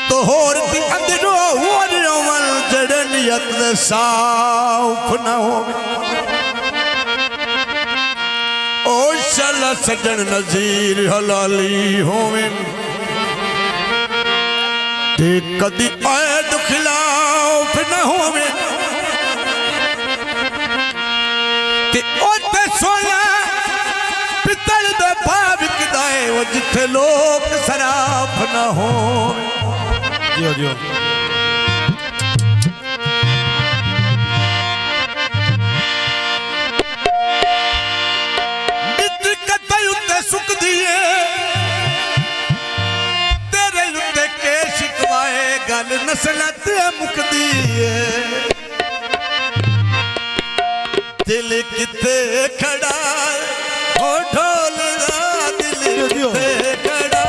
तो होर दी अंदरो होर अमल जड़े नियत साफ न होवे ओ शाला सजन नजीर हलाली होवे ते कदी ऐद खिलाफ न होवे ते ओते सोया पितल दे भाव किदाए वो जिथे लोग सराफ न होवे जियो जियो मित्र कतई उत्ते सुख दिए तेरे उत्ते के शिकवाए गल नस्लत मुक दिए दिल किते खड़ा ओ ढोल दा दिल किते खड़ा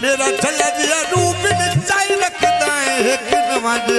मेरा चला दिया रूप में चाय रखता है एक नवाज